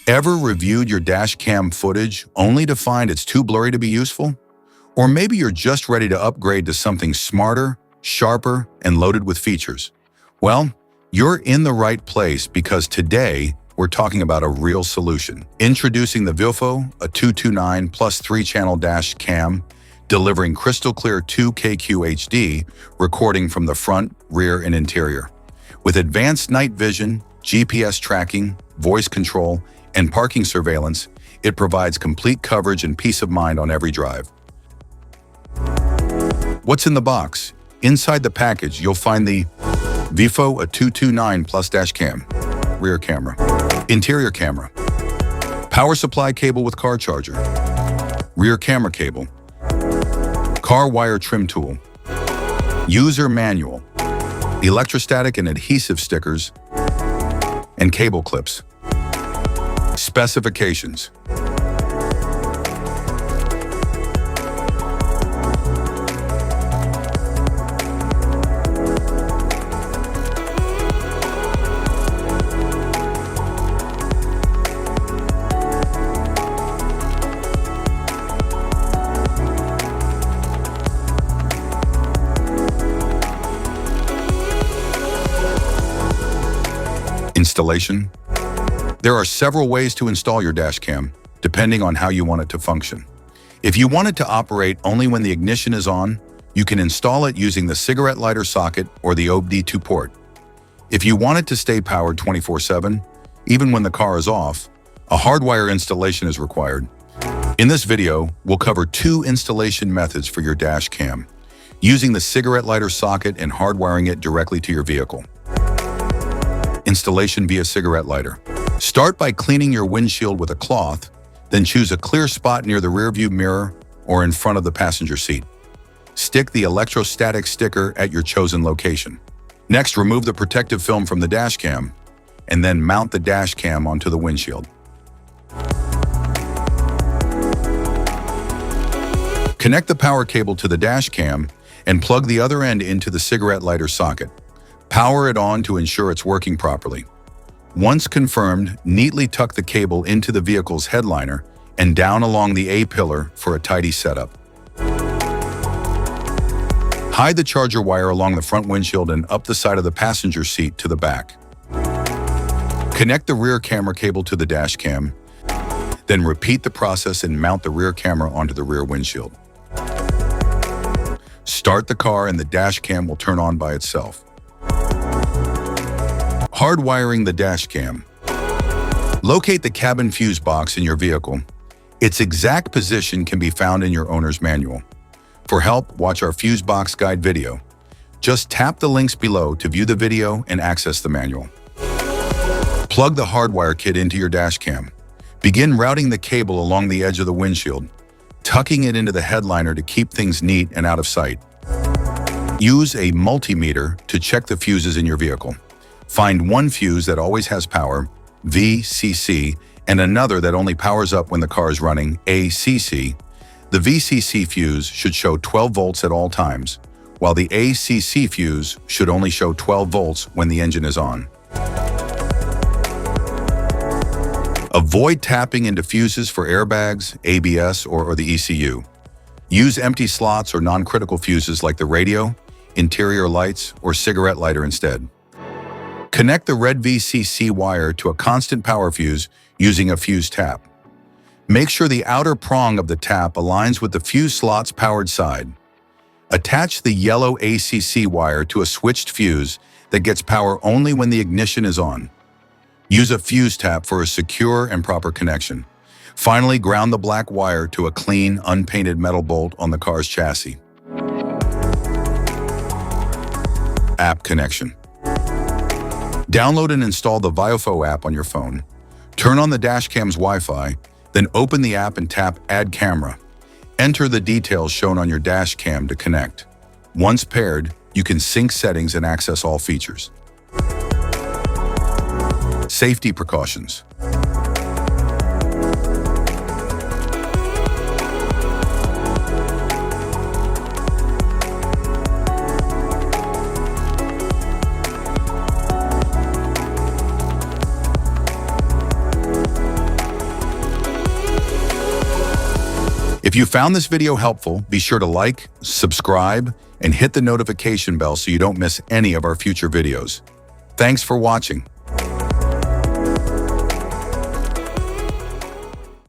Ever reviewed your dash cam footage only to find it's too blurry to be useful? Or maybe you're just ready to upgrade to something smarter, sharper, and loaded with features. Well, you're in the right place because today we're talking about a real solution. Introducing the VIOFO A229 Plus 3-channel dash cam, delivering crystal clear 2K QHD recording from the front, rear, and interior. With advanced night vision, GPS tracking, voice control, and parking surveillance, it provides complete coverage and peace of mind on every drive. What's in the box? Inside the package, you'll find the VIOFO A229 Plus dash cam, rear camera, interior camera, power supply cable with car charger, rear camera cable, car wire trim tool, user manual, electrostatic and adhesive stickers, and cable clips. Specifications. Installation. There are several ways to install your dash cam, depending on how you want it to function. If you want it to operate only when the ignition is on, you can install it using the cigarette lighter socket or the OBD2 port. If you want it to stay powered 24/7, even when the car is off, a hardwire installation is required. In this video, we'll cover 2 installation methods for your dash cam, using the cigarette lighter socket and hardwiring it directly to your vehicle. Installation via cigarette lighter. Start by cleaning your windshield with a cloth, then choose a clear spot near the rearview mirror or in front of the passenger seat. Stick the electrostatic sticker at your chosen location. Next, remove the protective film from the dash cam, and then mount the dash cam onto the windshield. Connect the power cable to the dash cam and plug the other end into the cigarette lighter socket. Power it on to ensure it's working properly. Once confirmed, neatly tuck the cable into the vehicle's headliner and down along the A-pillar for a tidy setup. Hide the charger wire along the front windshield and up the side of the passenger seat to the back. Connect the rear camera cable to the dash cam, then repeat the process and mount the rear camera onto the rear windshield. Start the car and the dash cam will turn on by itself. Hardwiring the dash cam. Locate the cabin fuse box in your vehicle. Its exact position can be found in your owner's manual. For help, watch our fuse box guide video. Just tap the links below to view the video and access the manual. Plug the hardwire kit into your dash cam. Begin routing the cable along the edge of the windshield, tucking it into the headliner to keep things neat and out of sight. Use a multimeter to check the fuses in your vehicle. Find one fuse that always has power, VCC, and another that only powers up when the car is running, ACC. The VCC fuse should show 12 volts at all times, while the ACC fuse should only show 12 volts when the engine is on. Avoid tapping into fuses for airbags, ABS, or the ECU. Use empty slots or non-critical fuses like the radio, interior lights, or cigarette lighter instead. Connect the red VCC wire to a constant power fuse using a fuse tap. Make sure the outer prong of the tap aligns with the fuse slot's powered side. Attach the yellow ACC wire to a switched fuse that gets power only when the ignition is on. Use a fuse tap for a secure and proper connection. Finally, ground the black wire to a clean, unpainted metal bolt on the car's chassis. App connection. Download and install the VIOFO app on your phone. Turn on the dash cam's Wi-Fi, then open the app and tap Add Camera. Enter the details shown on your dash cam to connect. Once paired, you can sync settings and access all features. Safety precautions. If you found this video helpful, be sure to like, subscribe, and hit the notification bell so you don't miss any of our future videos. Thanks for watching.